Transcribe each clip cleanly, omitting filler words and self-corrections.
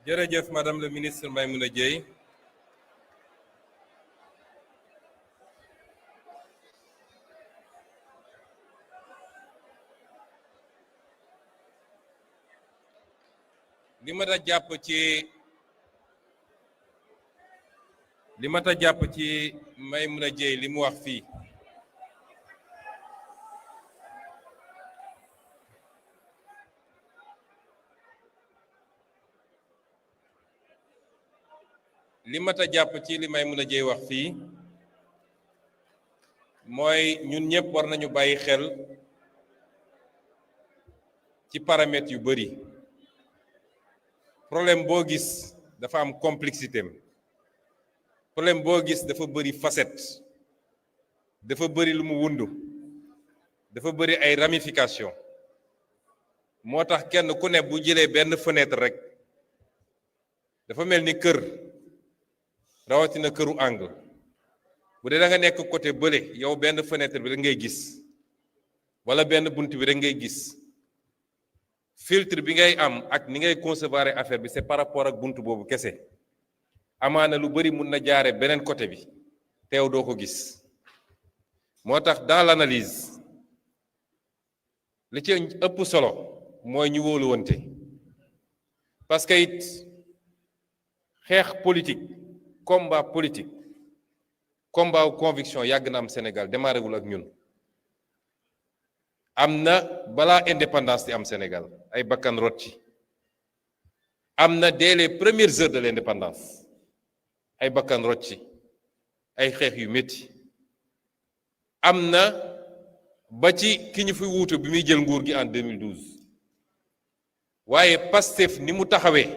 jërëjëf madame le ministre Maïmouna Dièye li mat a jàpp ci Maïmouna Dièye li mu wax fii li mat a jàpp ci li Maïmouna Dièye wax fii mooy ñun ñëpp war nañu bàyyi xel ci paramètres yu bari problème boo gis dafa am complexité problème boo gis dafa bari facette dafa bari lu mu wundu dafa bari ay ramification moo tax kenn ku ne bu jëlee benn fenêtre rek dafa mel ni kër rawatina këru angle bu dee da nga nekk côté bële yow benn fenêtre bi rek ngay gis wala benn bunt bi rek ngay gis filtre bi ngay am ak ni ngay concevoir affaire bi c'est par rapport ak bunt boobu kese amaana lu bari mun na jaare beneen côté bi teew doo ko gis moo tax dans l'analyse li ci ëpp solo mooy ñu wóoluwante parce que it xeex politique combat politique combat wu conviction yàgg na am Sénégal démarré wul ak ñun am na balaa indépendance di am Sénégal ay bakkan rot ci am na dès les premières heures de l'indépendance ay bakkan rot ci ay xeex yu métti am na ba ci ki ñu fi wuutu bi muy jël nguur gi en 2012 waaye Pastef ni mu taxawee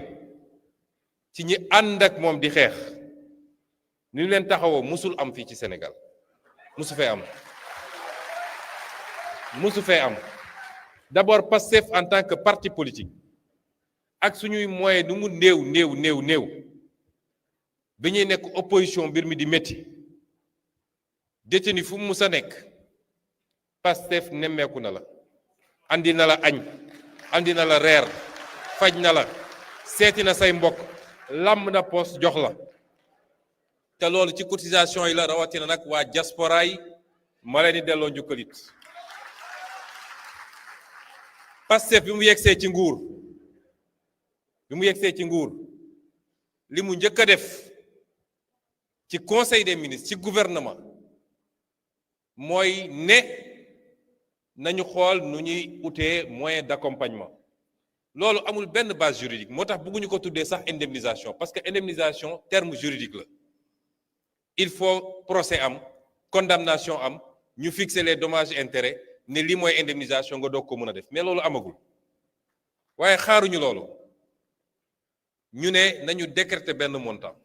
ci ñi ànd ak moom di xeex ni ñu leen taxawoo musul am fii ci Sénégal musu fee am d'abord Pastef en tant que parti politique ak suñuy moyen nu mu néew bi ñuy nekk opposition mbir mi di métti détenu fu mu musa nekk Pastef nemmeeku na la andi na la añ andi na la reer faj na la seeti na say mbokk làmb na poos jox la te loolu ci cotisation yi la rawatina nag waa diaspora yi ma leen di delloo njukkalit Pastef bi mu yegsee ci nguur li mu njëkk a def ci conseil des ministres ci gouvernement mooy ne nañu xool nu ñuy utee moyen d'accompagnement loolu amul benn base juridique moo tax bëgguñu ko tuddee sax indemnisation parce que indemnisation terme juridique la il faut procès am condamnation am ñu fixer les dommages et intérêts ne lii mooy indemnisation nga doog ko mën a def mais loolu amagul waaye xaaruñu loolu ñu ne nañu décréter benn montant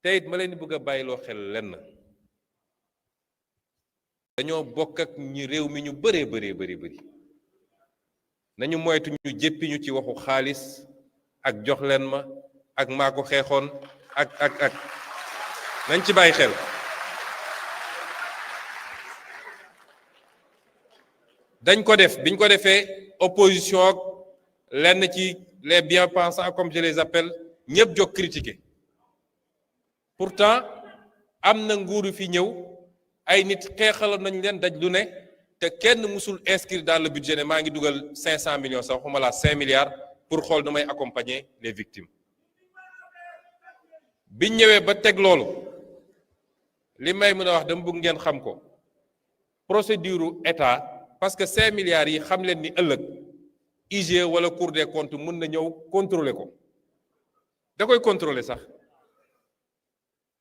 te it ma leen di bëgg a bàyyiloo xel lenn dañoo bokk ak ñi réew mi ñu bëree nañu moytu ñu jéppi ñu ci waxu xaalis ak jox leen ma ak maa ko xeexoon ak nañ ci bàyyi xel dañ ko def biñ ko defee opposition ak lenn ci les bien-pensants comme je les appelle ñëpp jóg critiquer pourtant am na nguuru fi ñëw ay nit xeexaloon nañ leen daj lu ne te kenn musul inscrire dans le budget ne maa ngi dugal 500 millions sax waxuma la 5 milliards pour xool nu may accompagner les victimes biñ ñëwee ba teg loolu li may mën a wax dama bëgg ngeen xam ko procédure état parce que 5 milliards yi xam leen ni ëllëg IGE wala Cour des comptes mën na ñëw contrôler ko da koy contrôler sax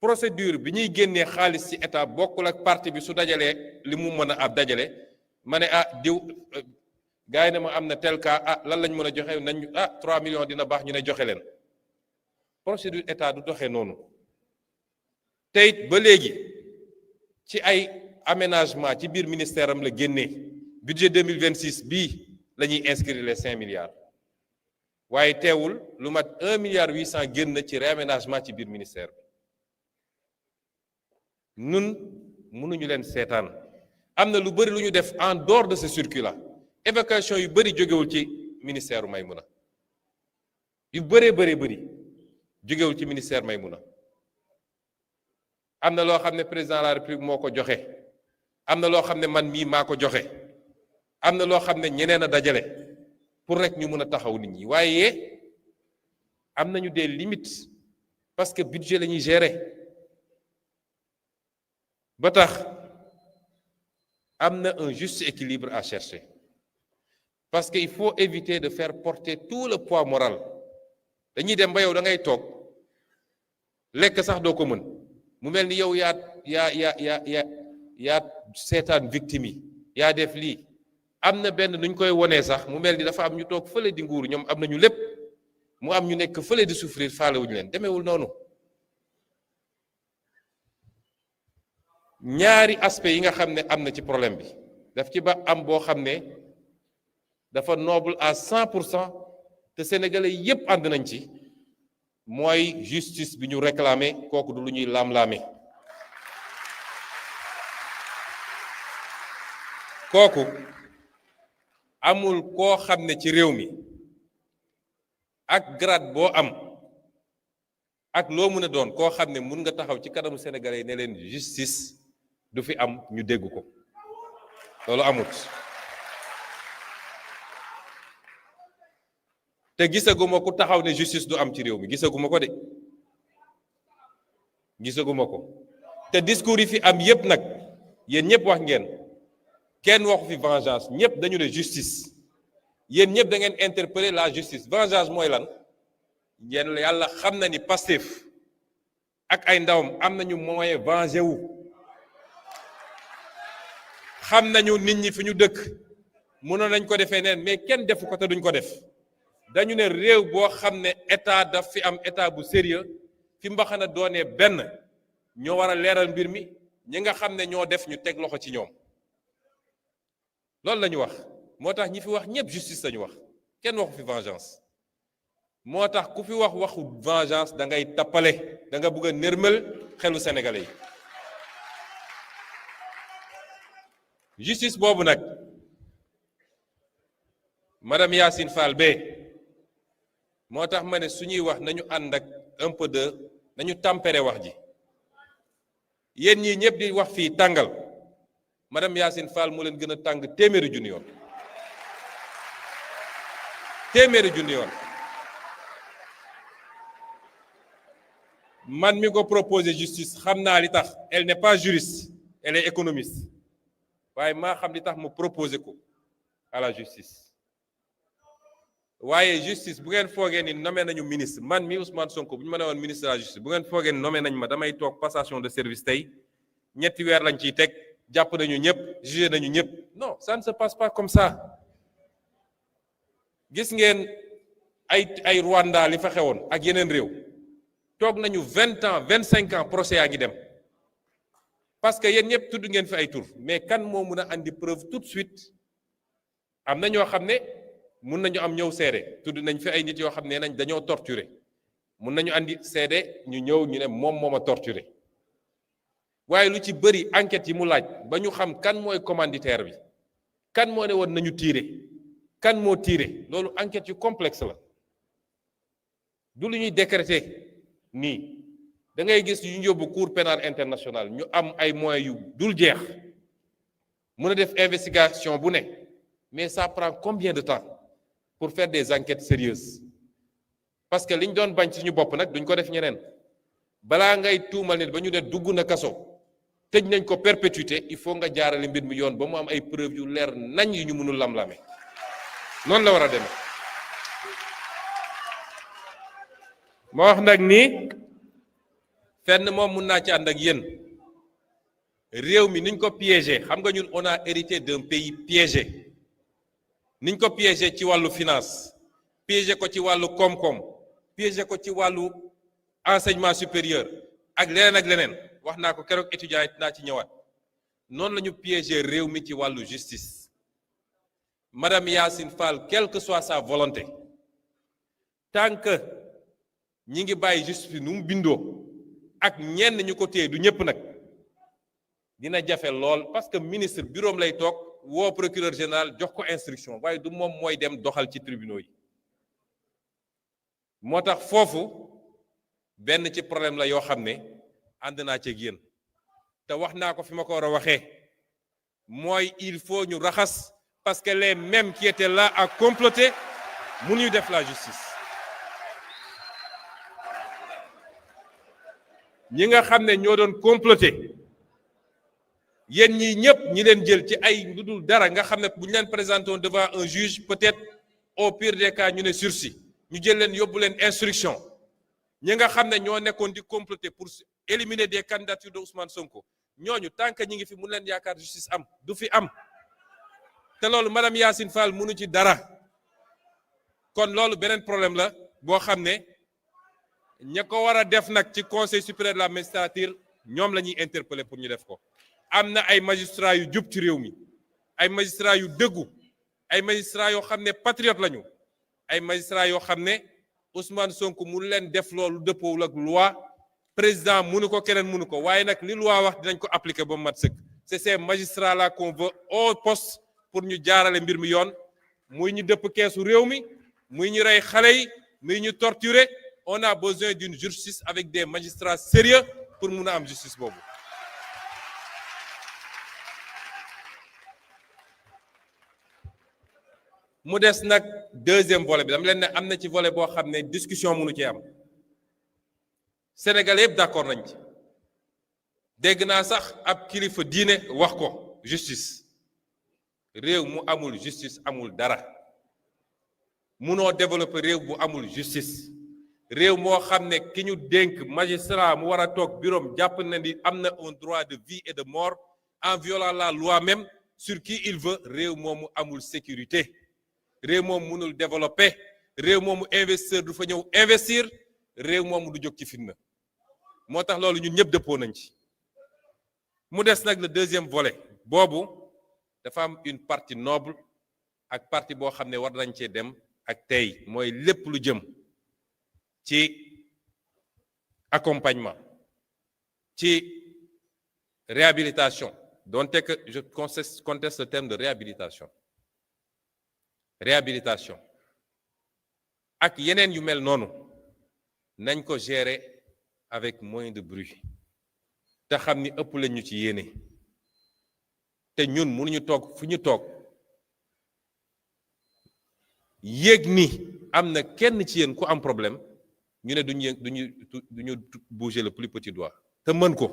procédure bi ñuy génnee xaalis ci état bokkul ak parti bi su dajalee li mu mën a ab dajale ma ne diw gars yi ne ma am na tel cas lan lañ mën a joxe nañ 3 millions dina baax ñu ne joxe leen procédure état du doxee noonu te it ba léegi ci ay aménagement ci biir ministère am la génnee budget 2026 bii la ñuy inscrire les 5 milliards waaye teewul lu mat 1 milliard 800 génn ci réaménagement ci biir ministère bi nun mënuñu leen seetaan am na lu bëri lu ñu def en dehors de ce circuit là évacuation yu bëri jógewul ci ministère u Maïmouna yu bëree bëri jógewul ci ministère Maïmouna am na loo xam ne président de la république moo ko joxe am na loo xam ne man mii maa ko joxe am na loo xam ne ñeneen a dajale pour rek ñu mën a taxaw nit ñi waaye am nañu des limites parce que budget la ñuy gérer ba tax am na un juste équilibre à chercher parce que il faut éviter de faire porter tout le poids moral dañuy dem ba yow da ngay toog lekk sax doo ko mën mu mel ni yow yaa seetaan victime yi yaa def lii am na benn nuñ koy wonee sax mu mel ni dafa am ñu toog fële di nguur ñoom am nañu lépp mu am ñu nekk fële di souffrir faalewuñu leen demeewul noonu ñaari aspect yi nga xam ne am na ci problème bi daf ci ba am boo xam ne dafa noble à 100% te sénégalais yépp ànd nañ ci mooy justice bi ñu réclamer kooku du lu ñuy laam-laame kooku amul koo xam ne ci réew mi ak grade boo am ak loo mën a doon koo xam ne mun nga taxaw ci kanamu sénégalais ne leen justice du fi am ñu dégg ko loolu amut te gisaguma ku taxaw ne justice du am ci réew mi gisaguma ko de gisaguma ko te discours yi fi am yépp nag yéen ñëpp wax ngeen kenn waxu fi vengeance ñëpp dañu ne justice yéen ñëpp da ngeen interpeller la justice vengeance mooy lan yéen yàlla xam na ni Pastef ak ay ndawam am nañu moyen venger wu xam nañu nit ñi fi ñu dëkk mënoon nañ ko defee neen mais kenn defu ko te duñ ko def dañu ne réew boo xam ne état daf fi am état bu sérieux fi mbaxana doonee benn ñoo war a leeral mbir mi ñi nga xam ne ñoo def ñu teg loxo ci ñoom loolu la ñu wax moo tax ñi fi wax ñëpp justice la ñu wax kenn waxu fi vengeance moo tax ku fi wax waxu vengeance da ngay tappale da nga bëgg a nërmel xelu sénégalais yi justice boobu nag madame Yacine Fall Bey moo tax ma ne suñuy wax nañu ànd ak un peu de nañu tempérer wax ji yéen ñii ñëpp di wax fii tàngal madame Yacine Fall moo leen gën a tàng téeméeri junni yoon téeméeri junni yoon man mi ko proposé justice xam naa li tax elle n'est pas juriste elle est économiste waaye maa xam li tax mu proposé ko à la justice waaye justice bu ngeen foogee ni nommé nañu ministre man mi Ousmane Sonko bu ñu ma ne woon ministre de la justice bu ngeen foogee ni nommé nañ ma damay toog passation de service tey ñetti weer lañ ciy teg jàpp nañu ñëpp jugé nañu ñëpp non ça ne se passe pas comme ça gis ngeen ay Rwanda li fa xewoon ak yeneen réew toog nañu 20 ans 25 ans procès yaa ngi dem parce que yéen ñëpp tudd ngeen fi ay tur mais kan moo mun a andi preuve tout de suite am na ñoo xam ne mun nañu am ñëw seede tudd nañ fi ay nit yoo xam ne nañ dañoo torturer mun nañu andi seede ñu ñëw ñu ne moom moo ma torturer waaye lu ci bëri enquête yi mu laaj ba ñu xam kan mooy commanditaire bi kan moo ne woon nañu tirer kan moo tirer loolu enquête yu complexe la du lu ñuy décréter nii da ngay gis yu ñu yóbbu cour pénal international ñu am ay moyens yu dul jeex mën a def investigation bu ne mais ça prend combien de temps pour faire des enquêtes sérieuses parce que liñ doon bañ ci ñu bopp nag duñ ko def ñeneen balaa ngay tuumal nit ba ñu ne dugg na kaso tëj nañ ko perpétuité il faut nga jaarale mbir mi yoon ba mu am ay preuves yu leer nañ yu ñu mënul lam-lame noonu la war a demee moo wax nag ni fenn moom mun naa ci ànd ak yéen réew mi niñ ko piégé xam nga ñun on a hérité d'un pays piégé niñ ko piégé ci wàllu finance piégé ko ci wàllu koom-koom piégé ko ci wàllu enseignement supérieur ak leneen wax naa ko keroog étudiants yi naa ci ñëwaat noonu la ñu piégé réew mi ci wàllu justice madame Yacine Fall quelle que soit sa volonté tant que ñi ngi bàyyi justice bi nu mu bindoo ak ñenn ñu ko téye du ñëpp nag dina jafe lool parce que ministre bureau lay toog woo procureur général jox ko instruction waaye du moom mooy dem doxal ci tribunaux yi moo tax foofu benn ci problème la yoo xam ne ànd naa ci yéen te wax naa ko fi ma ko war a waxee mooy il faut ñu raxas parce que les mêmes qui étaient là à comploter mënuñu def la justice ñi nga xam ne ñoo doon comploter yéen ñii ñëpp ñi leen jël ci ay lu dul dara nga xam ne bu ñu leen présenté woon devant un juge peut-être au pire des cas ñu ne sursis ñu jël leen yóbbu leen instruction ñi nga xam ne ñoo nekkoon di comploter pour éliminer des candidatures de Ousmane Sonko ñooñu tant que ñi ngi fi mun leen yaakaar justice am du fi am te loolu madame Yacine Fall mënu ci dara kon loolu beneen problème la boo xam ne ña ko war a def nag ci conseil supérieur de la magistrature ñoom la ñuy interpeller pour ñu def ko am na ay magistrats yu jub ci réew mi ay magistrats yu dëggu ay magistrats yoo xam ne patriote lañu ay magistrats yoo xam ne Ousmane Sonko mënu leen def loolu dëppoowul ak loi président mënu ko keneen mënu ko waaye nag li loi wax dinañ ko appliquer ba mu mat sëkk c'est ces magistrats là qu'on veut au poste pour ñu jaarale mbir mi yoon muy ñu dëpp keesu réew mi muy ñu rey xale yi muy ñu torturer on a besoin d'une justice avec des magistrats sérieux pour mun a am justice boobu mu des nag deuxième volet bi dama leen ne am na ci volet boo xam ne discussion mënu ci am Sénégalais yëpp d'accord nañ ci dégg naa sax ab kilifa diine wax ko justice réew mu amul justice amul dara munoo développer réew bu amul justice réew moo xam ne ki ñu dénk magistrat mu war a toog bureau jàpp na ni am na un droit de vie et de mort en violant la loi même sur qui il veut réew moomu amul sécurité réew moom mënul développer réew moomu investisseur du fa ñëw investir réew moomu du jóg ci fitna moo tax loolu ñun ñëpp dëppoo nañ ci mu des nag le deuxième volet boobu dafa am une partie noble ak partie boo xam ne war nañ cee dem ak tey mooy lépp lu jëm ci accompagnement ci réhabilitation donte que je conteste le terme de réhabilitation ak yeneen yu mel noonu nañ ko gérer avec moins de bruit te xam ni ëpp lañ ñu ci yéene te ñun mënuñu toog fu ñu toog yéeg ni am na kenn ci yéen ku am problème ñu ne duñu bouger le plus petit doigt te mën ko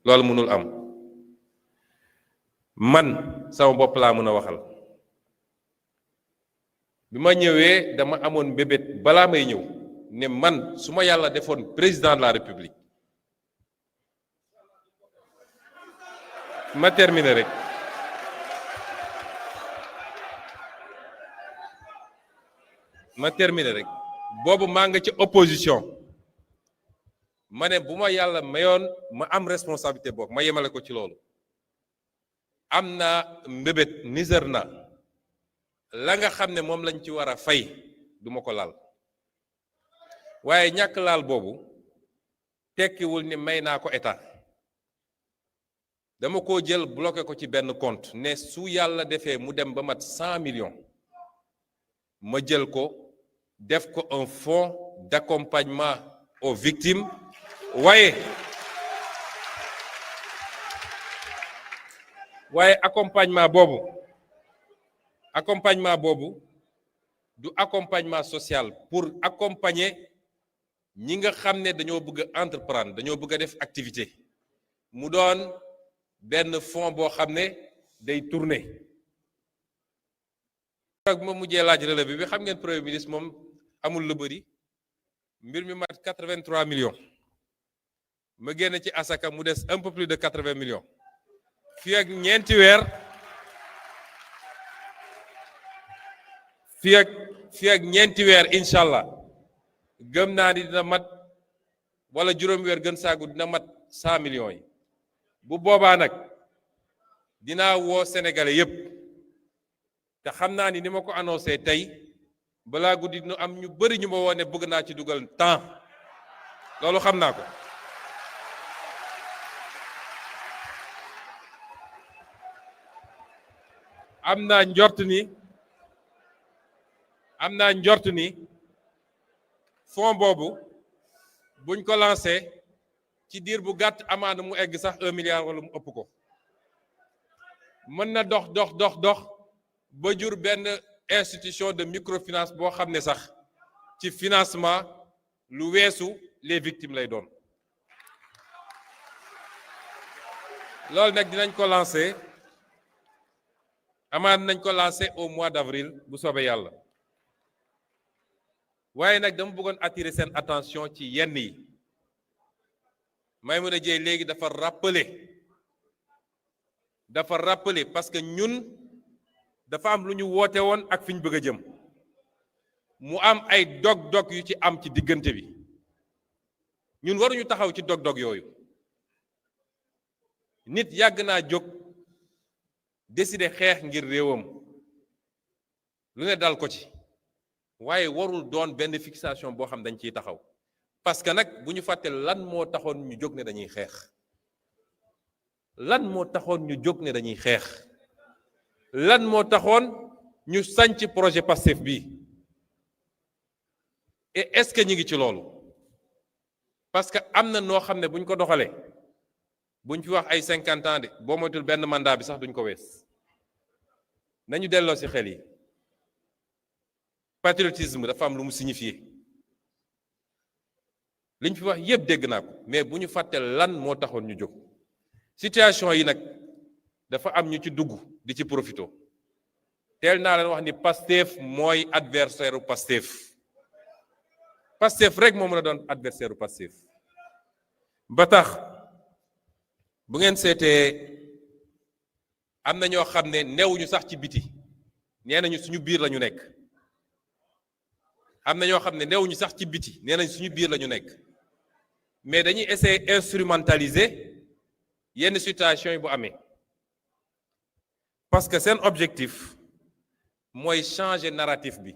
loolu mënul am man sama bopp laa mën a waxal bi ma ñëwee dama amoon mbébét balaa may ñëw ne man su ma yàlla defoon président de la république ma terminer rek boobu maa nga ci opposition ma ne bu ma yàlla mayoon ma am responsabilité boobu ma yemale ko ci loolu am na mbébét niser na la nga xam ne moom lañ ci war a fay duma ko laal waaye ñàkk laal boobu tekkiwul ni may naa ko état dama ko jël bloqué ko ci benn compte ne su yàlla defee mu dem ba mat 100 millions ma jël ko def ko un fonds d'accompagnement aux victimes waaye accompagnement boobu du accompagnement social pour accompagner ñi nga xam ne dañoo bëgg a entreprendre dañoo bëgg a def activité mu doon benn fonds boo xam ne day tourner. ak ma mujjee laaj relevé bi xam ngeen premier ministre moom amul lu bëri mbir mi mat 83 millions ma génn ci asaka mu des un peu plus de 80 millions fii ak ñeenti weer incha allah gëm naa ni dina mat wala juróomi weer gën saagu dina mat 100 millions yi bu boobaa nag dinaa woo sénégalais yépp te xam naa ni ma ko annoncé tey balaa guddi nu am ñu bari ñu ma woo ne bëgg naa ci dugal temps loolu xam naa ko am naa njort ni fonds boobu buñ ko lancé ci diir bu gàtt amaana mu egg sax 1 milliard wala mu ëpp ko mën na dox ba jur benn institution de microfinance boo xam ne sax ci financement lu weesu les victimes lay doon loolu nag dinañ ko lancé amaan nañ ko lancé au mois d'avril bu soobee yàlla waaye nag dama bëggoon attirer seen attention ci yenn yi Maïmouna Dièye léegi dafa rappeler parce que ñun dafa am lu ñu woote woon ak fi ñu bëgg a jëm mu am ay dog-dog yu ci am ci diggante bi ñun waruñu taxaw ci dog-dog yooyu nit yàgg naa jóg décider xeex ngir réewam lu ne dal ko ci waaye warul doon benn fixation boo xam dañ ciy taxaw parce que nag bu ñu fàtte lan moo taxoon ñu jóg ne dañuy xeex lan moo taxoon ñu jóg ne dañuy xeex lan moo taxoon ñu sanc projet Pastef bi et est-ce que ñu ngi ci loolu parce que am na noo xam ne bu ñu ko doxalee buñ fi wax ay 50 ans de boo moytul benn mandat bi sax duñ ko wees nañu delloo ci xel yi patriotisme dafa am lu mu signifié liñ fi wax yépp dégg naa ko mais bu ñu fàtte lan moo taxoon ñu jóg situation yi nag dafa am ñu ci dugg di ci profito teel naa leen wax ni Pastef mooy adversaire u Pastef rek moo mën a doon adversaire u Pastef ba tax bu ngeen seetee am na ñoo xam ne newuñu sax ci biti nee nañu suñu biir lañu nekk am na ñoo xam ne newuñu sax ci biti nee nañu suñu biir lañu nekk mais dañuy essayer instrumentaliser yenn situation yi bu amee parce que seen objectif mooy changer narratif bi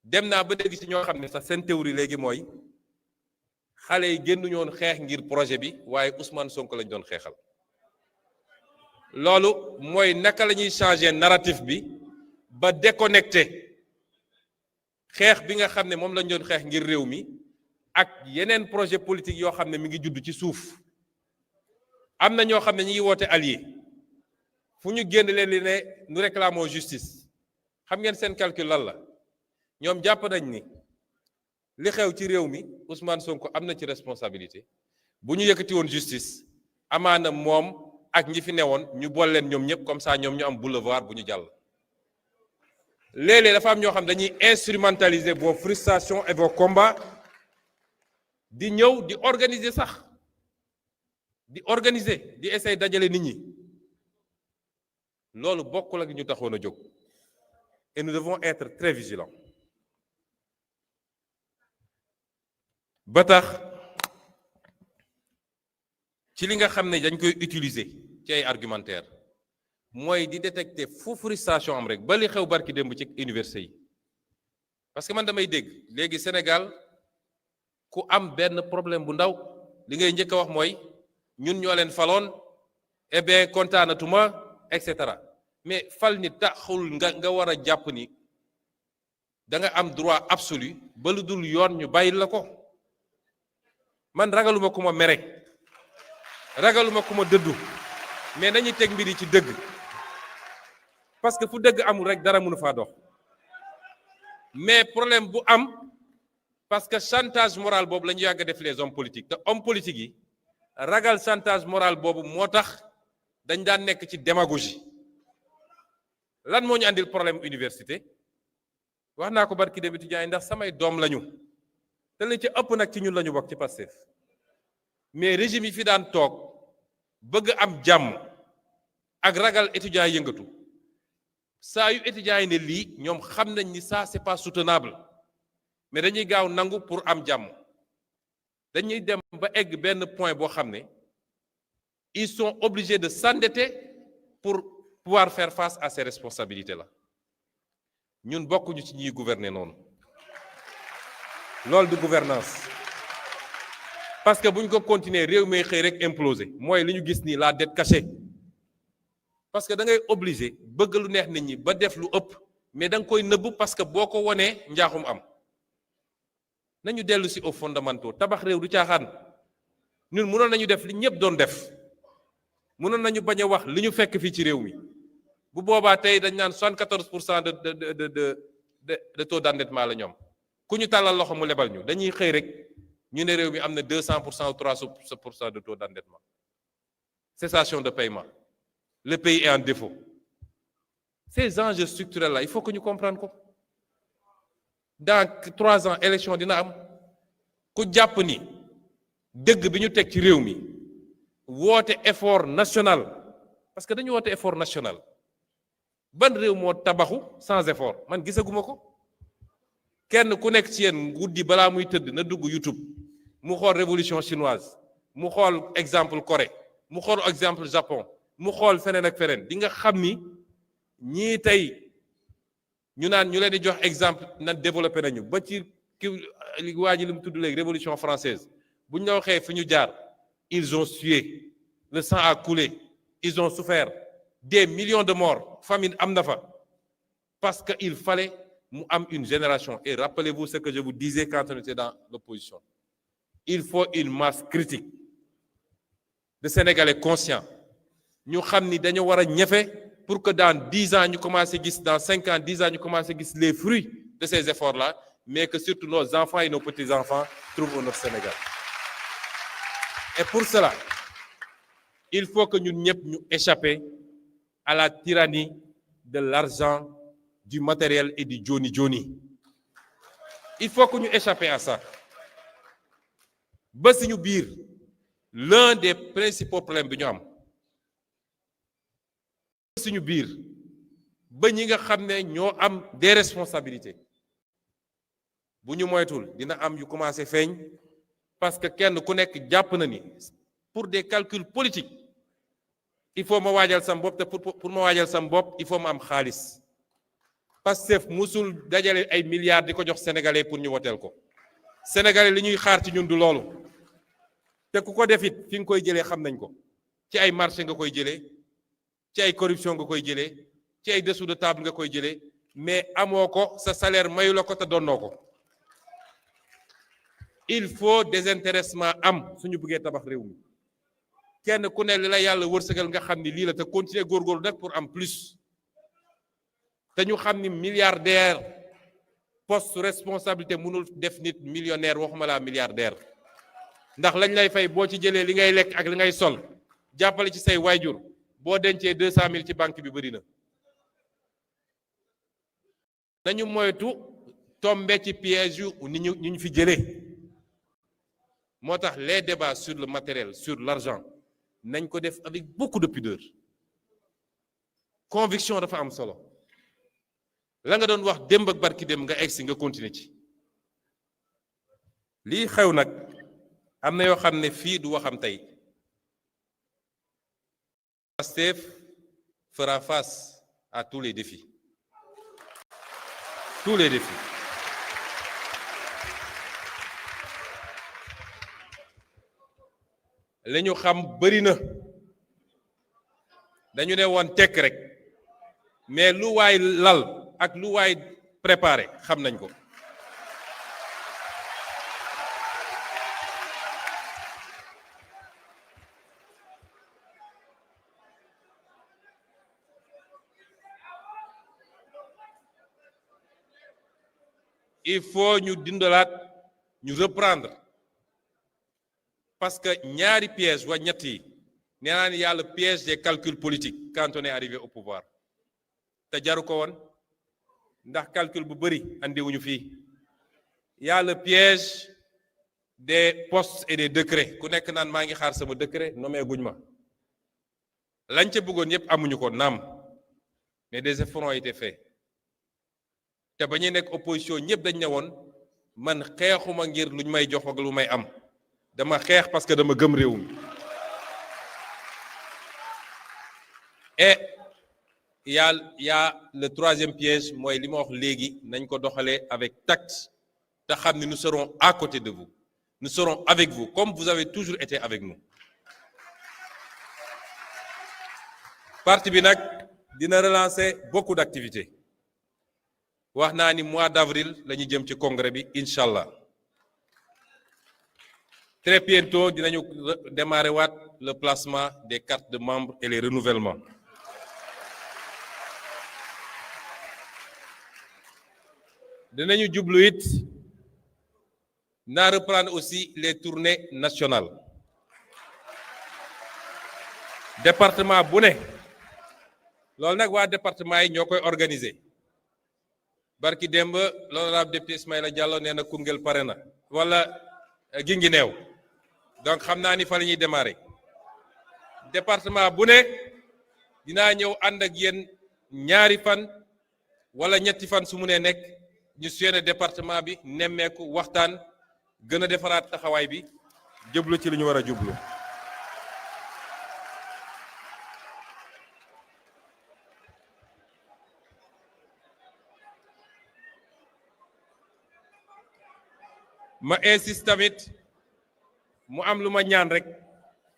dem naa ba dégg ci ñoo xam ne sax seen théorie léegi mooy xale yi génnuñu woon xeex ngir projet bi waaye Ousmane Sonko lañ doon xeexal loolu mooy naka la ñuy changer narratif bi ba déconnecté xeex bi nga xam ne moom lañ doon xeex ngir réew mi ak yeneen projet politique yoo xam ne mi ngi judd ci suuf am na ñoo xam ne ñu ngi woote allié fu ñu génn leen li ne nous réclamons justice xam ngeen seen calcul lan la ñoom jàpp nañ ni li xew ci réew mi Ousmane Sonko am na ci responsabilité bu ñu yëkkati woon justice amaana moom ak ñi fi newoon ñu bool leen ñoom ñëpp comme ça ñoom ñu am boulevard bu ñu jàll. léeg-léeg dafa am ñoo xam dañuy instrumentaliser vos frustrations et vos combats di ñëw di organiser sax di essayer dajale nit ñi loolu bokkul ak ñu taxoon a jóg et nous devons être très vigilants. ba tax ci li nga xam ne dañ koy utiliser ci ay argumentaire mooy di détecter fu frustration am rek ba li xew barki démb ci université yi parce que man damay dégg léegi Sénégal ku am benn problème bu ndaw li ngay njëkk a wax mooy ñun ñoo leen faloon eh bien kontaanatuma et cetera mais fal ni taxul nga war a jàpp ni da nga am droit absolu ba lu dul yoon ñu bàyyil la ko. man ragaluma ku ma mere ragaluma ku ma dëddu mais nañuy teg mbir yi ci dëgg parce que fu dëgg amul rek dara mënu faa dox mais problème bu am parce que chantage moral boobu la ñu yàgg a def les hommes politiques te hommes politiques yi ragal chantage moral boobu moo tax dañ daan nekk ci démagogie lan moo ñu andil problème université wax naa ko barki dem étudiants yi ndax samay doom lañu te li ci ëpp nag ci ñun la ñu bokk ci Pastef mais régime yi fi daan toog bëgg am jàmm ak ragal étudiants yi yëngatu saa yu étudiants yi ne lii ñoom xam nañ ni ça c'est pas soutenable mais dañuy gaaw nangu pour am jàmm dañuy dem ba egg benn point boo xam ne ils sont obligés de s'endetter pour pouvoir faire face à ces responsabilités là ñun bokkuñu ci ñiy gouverner noonu. loolu du gouvernance parce que bu ñu ko continuer réew mi xëy rek imploser mooy li ñu gis nii la dette cachée parce que da ngay obligé bëgg lu neex nit ñi ba def lu ëpp mais da nga koy nëbb parce que boo ko wonee njaaxum am nañu dellu si aux fondamentaux tabax réew du caaxaan ñun mënoon nañu def li ñëpp doon def mënoon nañu bañ a wax li ñu fekk fii ci réew mi bu boobaa tey dañ naan 74% de taux d'endettement la ñoom ku ñu tàllal loxo mu lebal ñu dañuy xëy rek ñu ne réew mi am na 200% ou 300% de taux d'endettement cessation de paiement le pays est en défaut ces enjeux structurels là il faut que ñu comprendre ko dans 3 ans élection dina am ku jàpp ni dëgg bi ñu teg ci réew mi woote effort national parce que dañu woote effort national ban réew moo tabaxu sans effort man gisaguma ko kenn ku nekk ci yéen guddi balaa muy tëdd na dugg YouTube mu xool révolution chinoise mu xool exemple Corée mu xool exemple Japon mu xool feneen ak feneen di nga xam ni ñii tey ñu naan ñu leen di jox exemple nan développé nañu ba ci ki waa ji li mu tudd léegi révolution française bu ñu la waxee fi ñu jaar ils ont sué le sang a coulé ils ont souffert des millions de morts famine am na fa parce que il fallait mu am une génération et rappelez-vous ce que je vous disais quand on était dans l'opposition il faut une masse critique de Sénégalais conscients ñu xam ni dañu war a ñefe pour que dans 10 ans ñu commencé gis dans 5 ans 10 ans ñu commencé gis les fruits de ces efforts-là mais que surtout nos enfants et nos petits-enfants trouvent notre Sénégal et pour cela il faut que ñun ñëpp ñu échapper à la tyrannie de l'argent du matériel et du joni-joni il faut que ñu échapper à ça ba suñu biir l'un des principaux problèmes bi ñu am suñu biir ba ñi nga xam ne ñoo am des responsabilités bu ñu moytul dina am yu commencé feeñ parce que kenn ku nekk jàpp na ni pour des calculs politiques il faut ma waajal sam bopp te pour ma waajal sam bopp il faut ma am xaalis Pastef musul dajale ay milliards di ko jox sénégalais pour ñu woteel ko sénégalais li ñuy xaar ci ñun du loolu te ku ko def it fi nga koy jëlee xam nañ ko ci ay marché nga koy jëlee ci ay corruption nga koy jëlee ci ay dessous de table nga koy jëlee mais amoo ko sa salaire mayu la ko te donnoo ko il faut désintéressement am suñu bëggee tabax réew mi kenn ku ne li la yàlla wërsëgal nga xam ni lii la te continuer góorgóorlu nag pour am plus te ñu xam ni milliardaire poste responsabilité mënul def nit millionnaire waxuma laa milliardaire ndax lañ lay fay boo ci jëlee li ngay lekk ak li ngay sol jàppale ci say waajur boo dencee 200 000 ci banque bi bëri na nañu moytu tombe ci piège yu ni ñu fi jëlee moo tax les débats sur le matériel sur l'argent nañ ko def avec beaucoup de pudeur conviction dafa am solo la nga doon wax démb ak barki démb nga egsi nga continuer ci lii xew nag am na yoo xam ne fii du waxam tey Pastef fera face à tous les défis li ñu xam bëri na dañu ne woon tekk rek mais lu waay lal ak lu waay préparé xam nañ ko il faut ñu dindalaat ñu reprendre parce que ñaari piège wa ñett yi nee naa ni y a le piège des calculs politiques quand on est arrivé au pouvoir te jaru ko woon ndax calcul bu bëri andiwuñu fii y a le piège des postes et des décrets ku nekk naan maa ngi xaar sama décret nommé guñ ma lañ ca bëggoon yépp amuñu ko naam mais des efforts ont été faits te ba ñuy nekk opposition ñëpp dañ ne woon man xeexuma ngir luñ may jox ak lu may am dama xeex parce que dama gëm réew mi et y a le troisième piège mooy li ma wax léegi nañ ko doxalee avec tact te xam ne nous serons à côté de vous nous serons avec vous comme vous avez toujours été avec nous parti bi nag dina relancer beaucoup d'activités wax naa ni mois d'avril la ñu jëm ci congrès bi incha allah Très bientôt dinañu démarrer waat le placement des cartes de membres et les renouvellements. Dinañu jublu it naa reprendre aussi les tournées nationales. Département bu ne loolu nag waa département yi ñoo koy organiser barki démb l'honorable député Ismaïla Diallo nee na Koungheul pare na wala Guinguinéo donc xam naa ni fa la ñuy démarrer département bu ne dinaa ñëw ànd ak yéen ñaari fan wala ñetti fan su mu nee nekk ñu suyene département bi nemmeeku waxtaan gën a defaraat taxawaay bi jublu ci li ñu war a jublu. ma insiste tamit mu am lu ma ñaan rek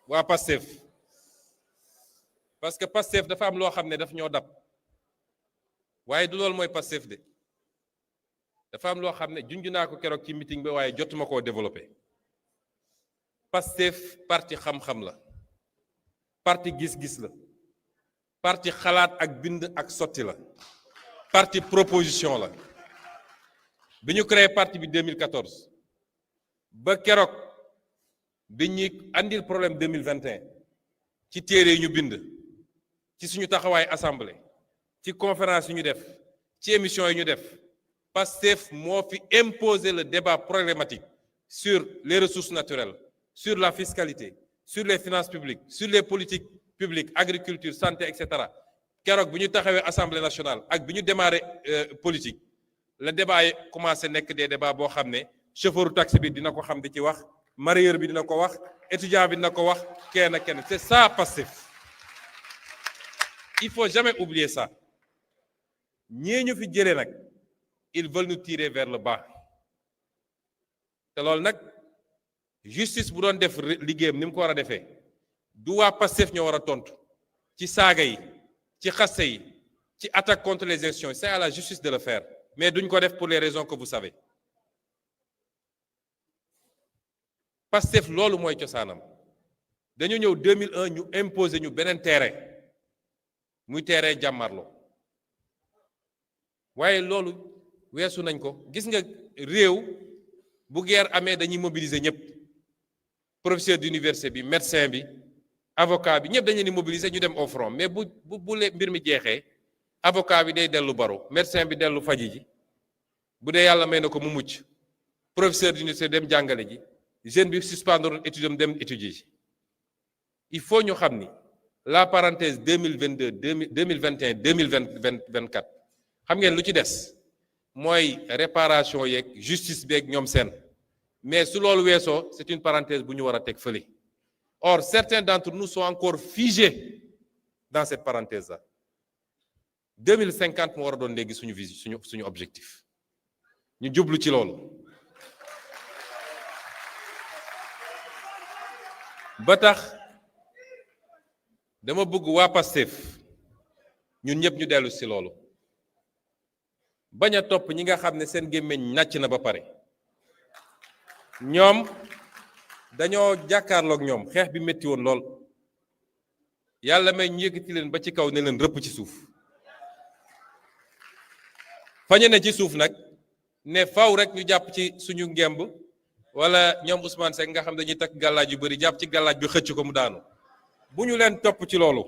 waa Pastef parce que Pastef dafa am loo xam ne daf ñoo dab waaye du loolu mooy Pastef de dafa am loo xam ne junj naa ko keroog ci meeting bi waaye jotuma koo développé Pastef parti xam-xam la parti gis-gis la parti xalaat ak bind ak sotti la parti proposition la bi ñu créé parti bi 2014 ba keroog bi ñuy andil problème 2021 ci téere yi ñu bind ci suñu taxawaay assemblée ci conférence yi ñu def ci émission yi ñu def Pastef moo fi imposer le débat problématique sur les ressources naturelles, sur la fiscalité, sur les finances publiques, sur les politiques publiques, agriculture, santé, etc. keroog bi ñu taxawee assemblée nationale ak bi ñu démarré politique le débat yi commencé nekk des débats boo xam ne chauffeur taxi bi dina ko xam di ci wax mareyeur bi dina ko wax étudiant bi dina ko wax kenn c'est ça Pastef il faut jamais oublier ça ñii ñu fi jëlee nag ils veulent nous tirer vers le bas te loolu nag justice bu doon def liggéeyam ni mu ko war a defee du waa Pastef ñoo war a tontu ci saaga yi ci xaste yi ci attaque contre les institutions c'est à la justice de le faire mais duñ ko def pour les raisons que vous savez Pastef loolu mooy cosaanam dañu ñëw 2001 ñu imposer ñu beneen terrain muy terrain jàmmarloo waaye loolu weesu nañ ko gis nga réew bu guerre amee dañuy mobiliser ñëpp professeur d'université bi médecin bi avocat bi ñëpp dañu leen di mobiliser ñu dem au front mais bu mbir mi jeexee avocat bi day dellu baro médecin bi dellu faji ji bu dee yàlla may na ko mu mucc professeur d'université dem jàngale ji jeune bi suspendre étude am dem étudier ji il faut ñu xam ni la parenthèse 2022 2021 2024 xam ngeen lu ci des mooy réparation yeeg justice beeg ñoom seen mais su loolu weesoo c'est une parenthèse bu ñu war a teg fële or certains d'entre nous sont encore figés dans cette parenthèse là 2050 moo war a doon léegi suñu vision suñu objectif ñu jublu ci loolu ba tax dama bëgg waa Pastef ñun ñëpp ñu dellu ci loolu bañ a topp ñi nga xam ne seen gémmiñ nàcc na ba pare ñoom dañoo jàkkaarloog ñoom xeex bi métti woon lool yàlla may ñu yëkkati leen ba ci kaw ne leen rëpp ci suuf fañe ne ci suuf nag ne faw rek ñu jàpp ci suñu ngemb wala ñoom Ousmane Seck nga xam dañuy takk gàllaaj yu bari jàpp ci gàllaaj bi xëcc ko mu daanu bu ñu leen topp ci loolu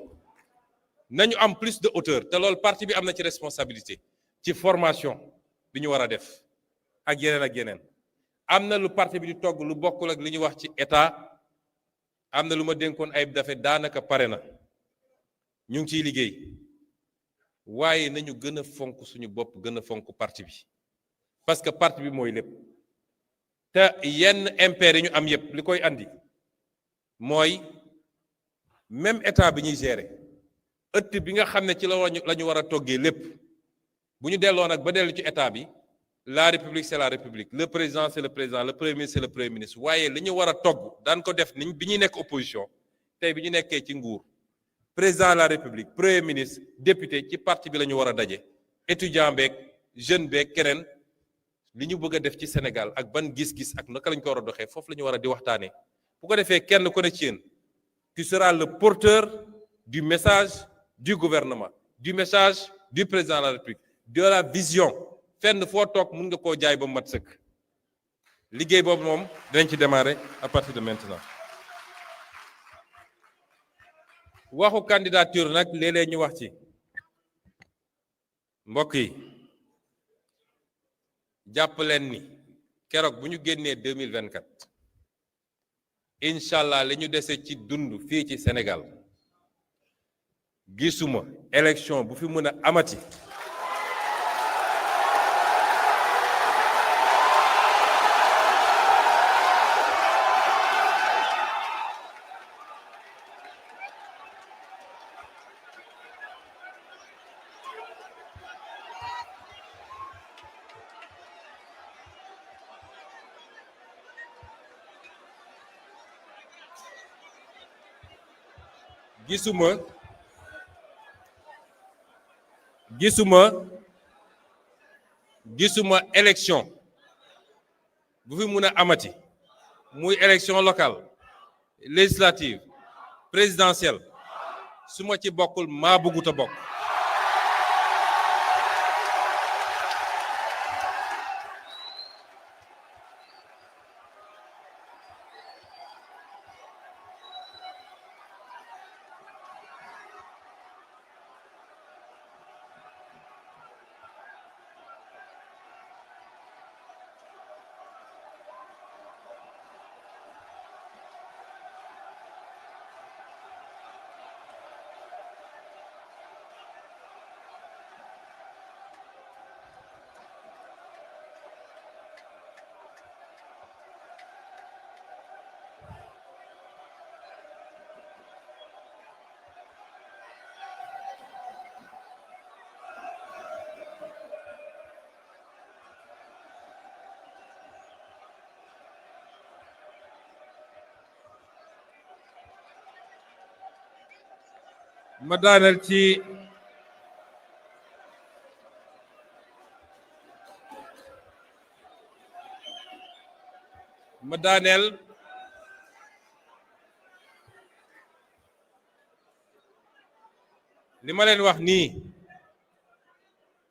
nañu am plus de hauteur te loolu parti bi am na ci responsabilité ci formation bi ñu war a def ak yeneen am na lu parti bi di togg lu bokkul ak li ñu wax ci état am na lu ma dénkoon Ayib Daffé daanaka pare na ñu ngi ciy liggéey waaye nañu gën a fonk suñu bopp gën a fonk parti bi parce que parti bi mooy lépp te yenn impair yi ñu am yépp li koy andi mooy même état bi ñuy gérer ëtt bi nga xam ne ci la ñu war a toggee lépp bu ñu delloo nag ba dellu ci état bi la république c'est la république le président c'est le président le premier ministre c'est le premier ministre waaye li ñu war a togg daan ko def niñ bi ñuy nekk opposition tey bi ñu nekkee ci nguur président de la république premier ministre député ci parti bi la ñu war a daje étudiant beeg jeune beeg keneen li ñu bëgg a def ci Sénégal ak ban gis-gis ak naka lañ ko war a doxee foofu la ñu war a di waxtaanee bu ko defee kenn ku ne ci yéen tu seras le porteur du message du gouvernement du message du président de la République de la vision fenn foo toog mun nga koo jaay ba mu mat sëkk liggéey boobu moom dinañ ci démarrer à partir de maintenant. waxu candidature nag léeg-léeg ñu wax ci mbokk yi jàpp leen ni keroog bu ñu génnee 2024 incha allah li ñu dese ci dund fii ci Sénégal gisuma élection bu fi mën a amati gisuma élection bu fi mun a amati muy élection locale législative présidentielle su ma ci bokkul maa bëggut a bokk. ma daaneel ci li ma leen wax nii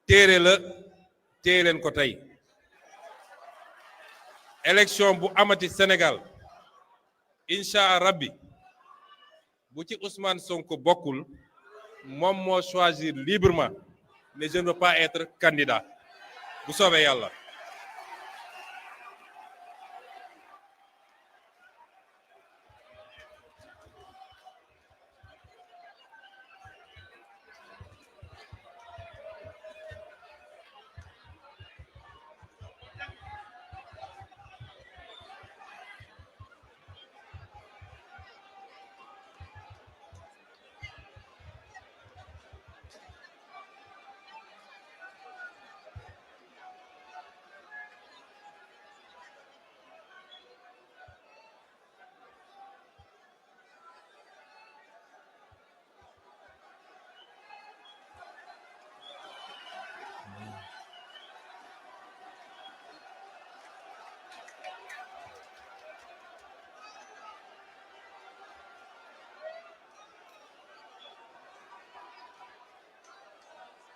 téere la téye leen ko tey élection bu amati Sénégal incha rabbi bu ci Ousmane Sonko bokkul moom moo choisir librement mais je ne veux pas être candidat bu soobee yàlla.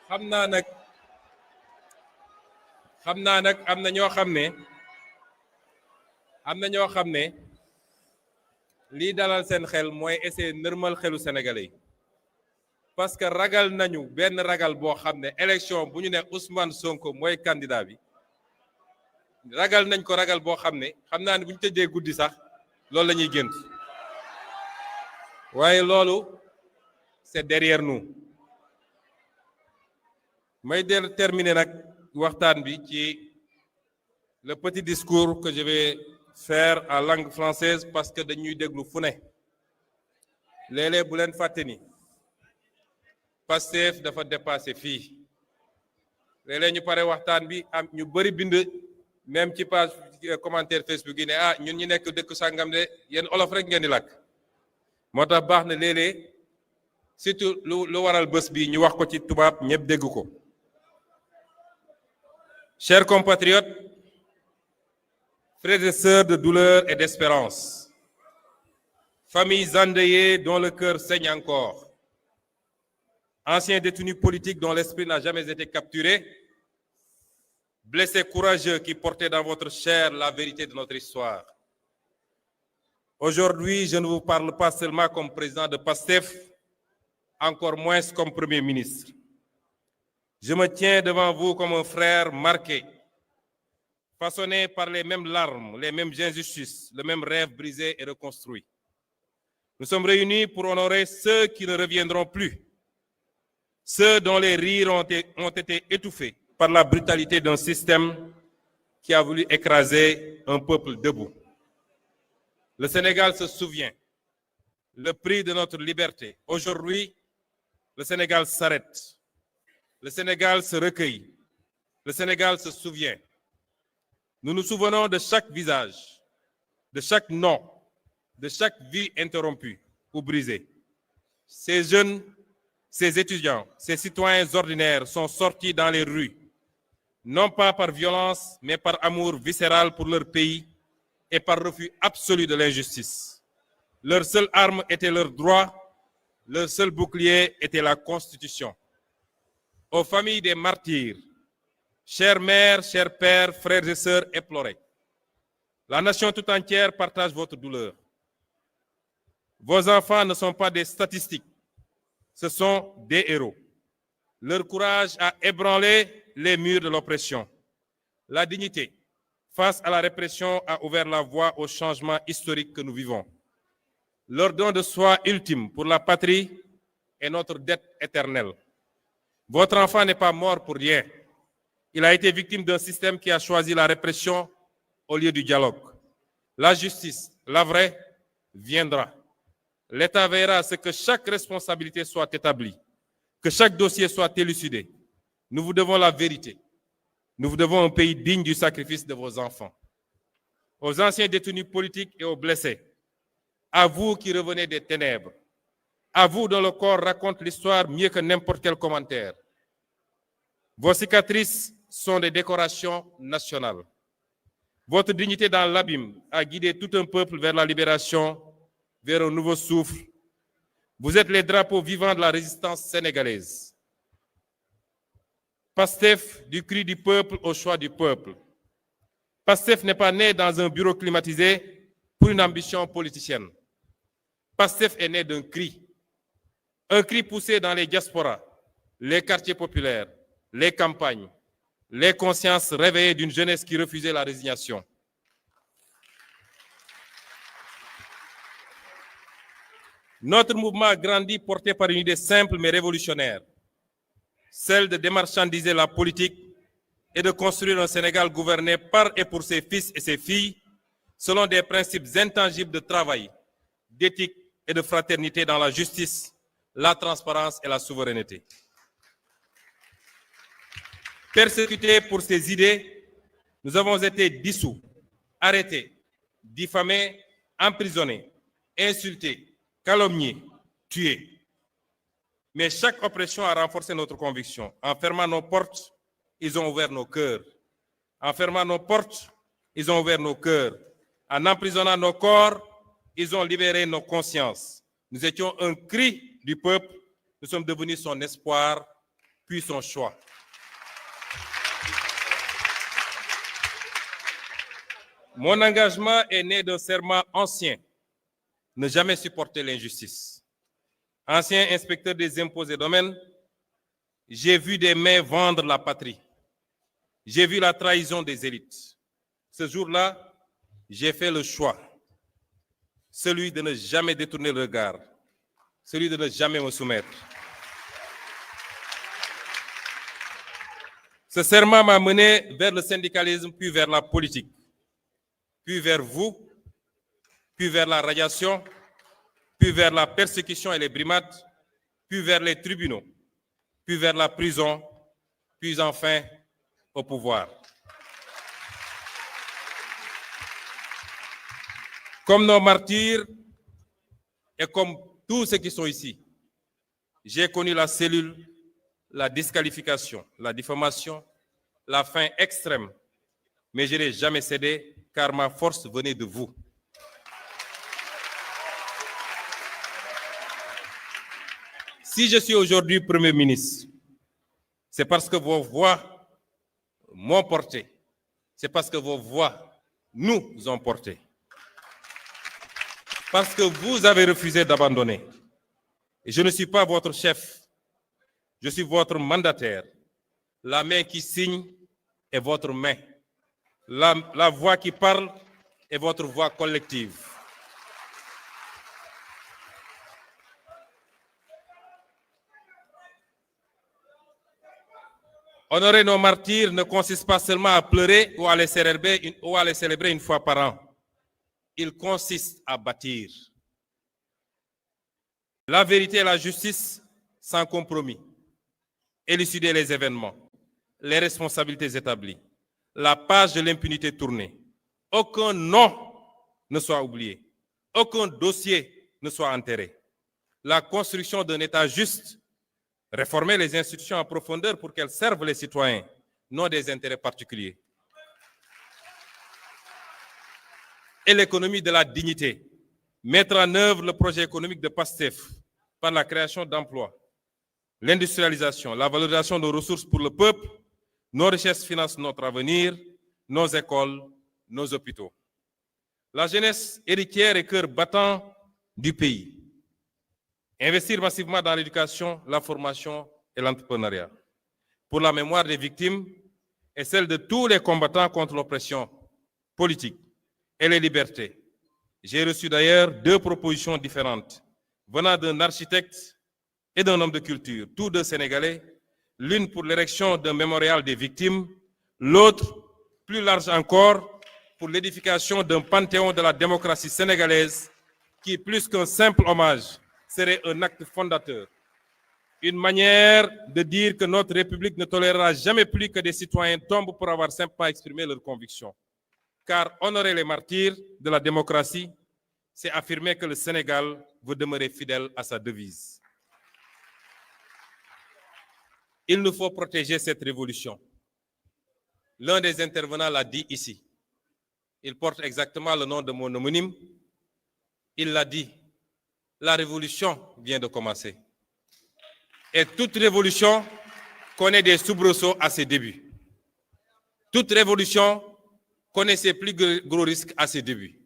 xam naa nag am na ñoo xam ne lii dalal seen xel mooy essayer nërmal xelu sénégalais yi parce que ragal nañu benn ragal boo xam ne élection bu ñu ne Ousmane Sonko mooy candidat bi ragal nañ ko ragal boo xam ne xam naa ne bu ñu tëddee guddi sax loolu la ñuy gént waaye loolu c'est derrière nous. may terminer nag waxtaan bi ci le petit discours que je vais faire en langue française parce que dañuy déglu fu ne léeg-léeg bu leen fàtte ni Pastef dafa dépassé fii léeg-léeg ñu pare waxtaan bi am ñu bëri bind même ci page commentaire Facebook yi ne ah ñun ñu nekk dëkk sàngam de yéen olof rek ngeen di làkk moo tax baax na léeg-léeg surtout lu waral bés bi ñu wax ko ci tubaab ñëpp dégg ko. Chers compatriotes, Frères et sœurs de douleur et d'espérance, familles endeuillées dont le cœur saigne encore, anciens détenus politiques dont l'esprit n'a jamais été capturé, blessés courageux qui portaient dans votre chair la vérité de notre histoire. Aujourd'hui, je ne vous parle pas seulement comme président de PASTEF, encore moins comme Premier ministre. Je me tiens devant vous comme un frère marqué, façonné par les mêmes larmes, les mêmes injustices, le même rêve brisé et reconstruit. Nous sommes réunis pour honorer ceux qui ne reviendront plus, ceux dont les rires ont été étouffés par la brutalité d'un système qui a voulu écraser un peuple debout. Le Sénégal se souvient, le prix de notre liberté. Aujourd'hui, le Sénégal s'arrête, le Sénégal se recueille, le Sénégal se souvient. Nous nous souvenons de chaque visage, de chaque nom, de chaque vie interrompue ou brisée. Ces jeunes, ces étudiants, ces citoyens ordinaires sont sortis dans les rues, non pas par violence, mais par amour viscéral pour leur pays et par refus absolu de l'injustice. Leur seule arme était leur droit, leur seul bouclier était la Constitution. Aux familles des martyrs, chères mères, chers pères, frères et sœurs éplorés, la nation tout entière partage votre douleur. Vos enfants ne sont pas des statistiques, ce sont des héros. Leur courage a ébranlé les murs de l'oppression. La dignité, face à la répression, a ouvert la voie au changement historique que nous vivons. Leur don de soi ultime pour la patrie est notre dette éternelle. Votre enfant n'est pas mort pour rien. Il a été victime d'un système qui a choisi la répression au lieu du dialogue. La justice, la vraie, viendra. L'État veillera à ce que chaque responsabilité soit établie, que chaque dossier soit élucidé. Nous vous devons la vérité. Nous vous devons un pays digne du sacrifice de vos enfants. Aux anciens détenus politiques et aux blessés, à vous qui revenez des ténèbres, à vous dont le corps raconte l'histoire mieux que n'importe quel commentaire. Vos cicatrices sont des décorations nationales. Votre dignité dans l'abîme a guidé tout un peuple vers la libération, vers un nouveau souffle. Vous êtes les drapeaux vivants de la résistance sénégalaise. PASTEF, du cri du peuple au choix du peuple. PASTEF n'est pas né dans un bureau climatisé pour une ambition politicienne. PASTEF est né d'un cri. Un cri poussé dans les diasporas, les quartiers populaires, les campagnes, les consciences réveillées d'une jeunesse qui refusait la résignation. Notre mouvement a grandi porté par une idée simple mais révolutionnaire, celle de démarchandiser la politique et de construire un Sénégal gouverné par et pour ses fils et ses filles selon des principes intangibles de travail, d'éthique et de fraternité dans la justice, la transparence et la souveraineté. Persécutés pour ces idées, nous avons été dissous, arrêtés, diffamés, emprisonnés, insultés, calomniés, tués. Mais chaque oppression a renforcé notre conviction. En fermant nos portes, ils ont ouvert nos cœurs. En fermant nos portes, ils ont ouvert nos cœurs. En emprisonnant nos corps, ils ont libéré nos consciences. Nous étions un cri du peuple. Nous sommes devenus son espoir, puis son choix. Mon engagement est né d'un serment ancien, ne jamais supporter l'injustice. Ancien inspecteur des impôts et domaines, j'ai vu des mains vendre la patrie. J'ai vu la trahison des élites. Ce jour-là, j'ai fait le choix, celui de ne jamais détourner le regard, celui de ne jamais me soumettre. Ce serment m'a mené vers le syndicalisme, puis vers la politique, puis vers vous, puis vers la radiation, puis vers la persécution et les brimades, puis vers les tribunaux, puis vers la prison, puis enfin au pouvoir. Comme nos martyrs et comme tous ceux qui sont ici, j'ai connu la cellule, la disqualification, la diffamation, la faim extrême, mais je n'ai jamais cédé car ma force venait de vous. Si je suis aujourd'hui Premier ministre, c'est parce que vos voix m'ont porté. C'est parce que vos voix nous ont portés. Parce que vous avez refusé d'abandonner. Et je ne suis pas votre chef, je suis votre mandataire. La main qui signe est votre main. La voix qui parle est votre voix collective. Honorer nos martyrs ne consiste pas seulement à pleurer ou à les célébrer une fois par an. Il consiste à bâtir. La vérité et la justice sans compromis. Élucider les événements, les responsabilités établies, la page de l'impunité tournée. Aucun nom ne soit oublié, aucun dossier ne soit enterré. La construction d'un État juste, réformer les institutions en profondeur pour qu'elles servent les citoyens, non des intérêts particuliers. Et l'économie de la dignité, mettre en œuvre le projet économique de PASTEF par la création d'emplois, l'industrialisation, la valorisation de ressources pour le peuple, nos richesses financent notre avenir, nos écoles, nos hôpitaux. La jeunesse héritière et cœur battant du pays. Investir massivement dans l'éducation, la formation et l'entrepreneuriat. Pour la mémoire des victimes et celle de tous les combattants contre l'oppression politique et les libertés. J'ai reçu d'ailleurs 2 propositions différentes venant d'un architecte et d'un homme de culture, tous 2 Sénégalais, l'une pour l'érection d'un mémorial des victimes, l'autre, plus large encore, pour l'édification d'un panthéon de la démocratie sénégalaise qui, plus qu'un simple hommage, serait un acte fondateur. Une manière de dire que notre République ne tolérera jamais plus que des citoyens tombent pour avoir simplement exprimé leurs convictions. Car honorer les martyrs de la démocratie, c'est affirmer que le Sénégal veut demeurer fidèle à sa devise. Il nous faut protéger cette révolution. L'un des intervenants l'a dit ici. Il porte exactement le nom de mon homonyme. Il l'a dit. La révolution vient de commencer. Et toute révolution connaît des soubresauts à ses débuts. Toute révolution connaît ses plus gros risques à ses débuts.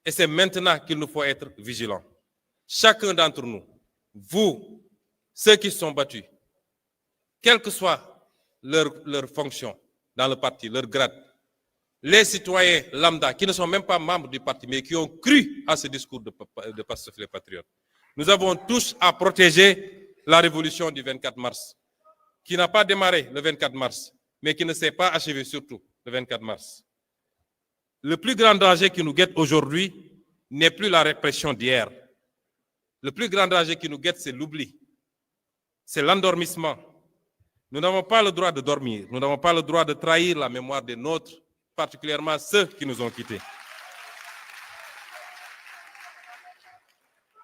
Et c'est maintenant qu'il nous faut être vigilants. Chacun d'entre nous, vous, ceux qui se sont battus, quelle que soit leur fonction dans le parti, leur grade, les citoyens lambda qui ne sont même pas membres du parti, mais qui ont cru à ce discours de PASTEF les Patriotes. Nous avons tous à protéger la révolution du 24 mars, qui n'a pas démarré le 24 mars, mais qui ne s'est pas achevée surtout le 24 mars. Le plus grand danger qui nous guette aujourd'hui n'est plus la répression d'hier. Le plus grand danger qui nous guette, c'est l'oubli, c'est l'endormissement. Nous n'avons pas le droit de dormir, nous n'avons pas le droit de trahir la mémoire des nôtres, particulièrement ceux qui nous ont quittés.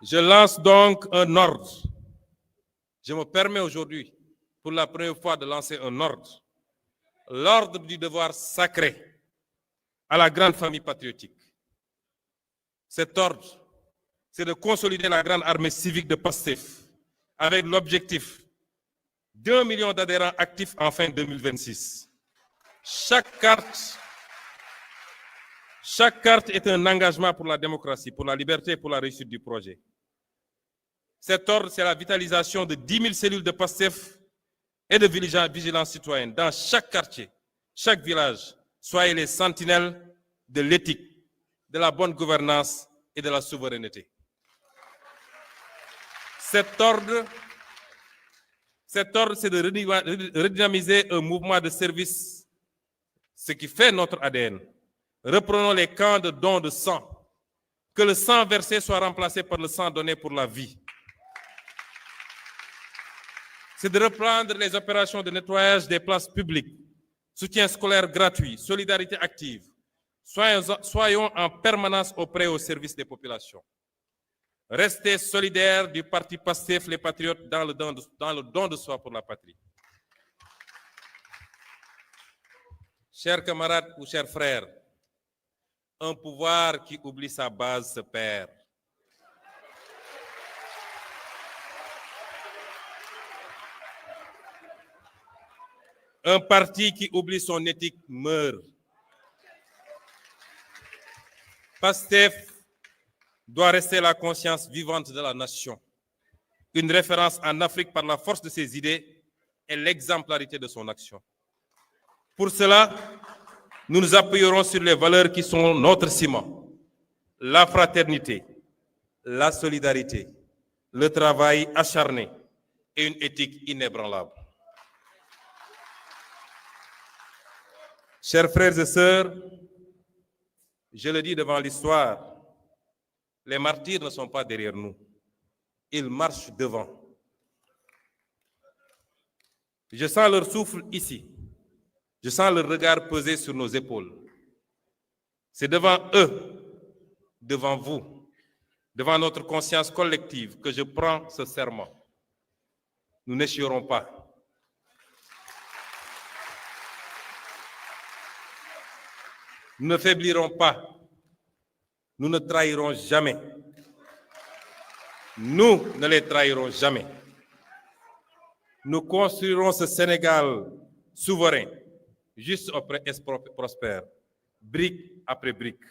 Je lance donc un ordre. Je me permets aujourd'hui, pour la première fois, de lancer un ordre. L'ordre du devoir sacré à la grande famille patriotique. Cet ordre, c'est de consolider la grande armée civique de PASTEF avec l'objectif d'1 million d'adhérents actifs en fin 2026. Chaque carte est un engagement pour la démocratie, pour la liberté et pour la réussite du projet. Cet ordre, c'est la vitalisation de 10 000 cellules de PASTEF et de vigilance citoyenne dans chaque quartier, chaque village. Soyez les sentinelles de l'éthique, de la bonne gouvernance et de la souveraineté. Cet ordre, c'est de redynamiser un mouvement de service, ce qui fait notre ADN. Reprenons les camps de dons de sang. Que le sang versé soit remplacé par le sang donné pour la vie. C'est de reprendre les opérations de nettoyage des places publiques, soutien scolaire gratuit, solidarité active. Soyons en permanence auprès au service des populations. Restez solidaires du parti PASTEF, les Patriotes, dans le don de soi pour la patrie. Chers camarades ou chers frères, Un pouvoir qui oublie sa base se perd. Un parti qui oublie son éthique meurt. PASTEF doit rester la conscience vivante de la nation, une référence en Afrique par la force de ses idées et l'exemplarité de son action. Pour cela, nous nous appuierons sur les valeurs qui sont notre ciment: la fraternité, la solidarité, le travail acharné et une éthique inébranlable. Chers frères et sœurs, je le dis devant l'histoire, les martyrs ne sont pas derrière nous, ils marchent devant. Je sens leur souffle ici, je sens leur regard peser sur nos épaules. C'est devant eux, devant vous, devant notre conscience collective que je prends ce serment. Nous n'échouerons pas. Nous ne faiblirons pas. Nous ne trahirons jamais. Nous ne les trahirons jamais. Nous construirons ce Sénégal souverain, juste et prospère, brique après brique.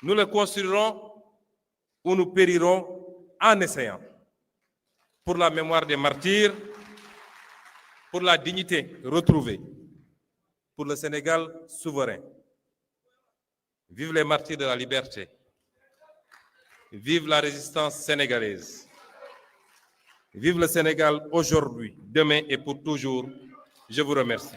Nous le construirons ou nous périrons en essayant. Pour la mémoire des martyrs, pour la dignité retrouvée, pour le Sénégal souverain. Vive les martyrs de la liberté. Vive la résistance sénégalaise. Vive le Sénégal aujourd'hui, demain et pour toujours. Je vous remercie.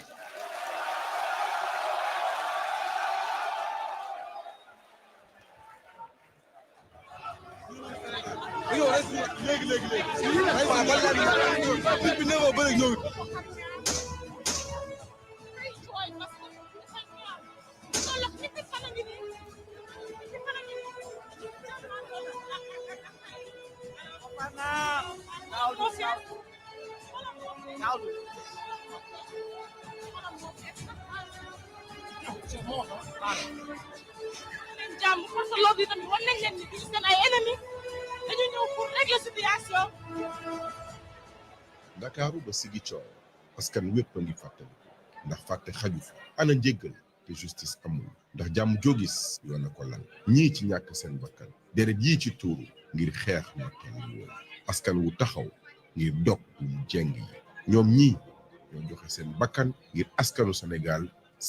Ndakaaru ba Ziguinchor askan wépp a ngi fàttali ndax fàtte xaju fa ana njéggal te justice amul ndax jàmm joo gis yoon na ko lal ñii ci ñàkk seen bakkan deret yii ci tuuru ngir xeex nooteel yi woon askan wu taxaw ngir dog ñu jeng yi ñoom ñii ñoo joxe seen bakkan ngir askanu Sénégal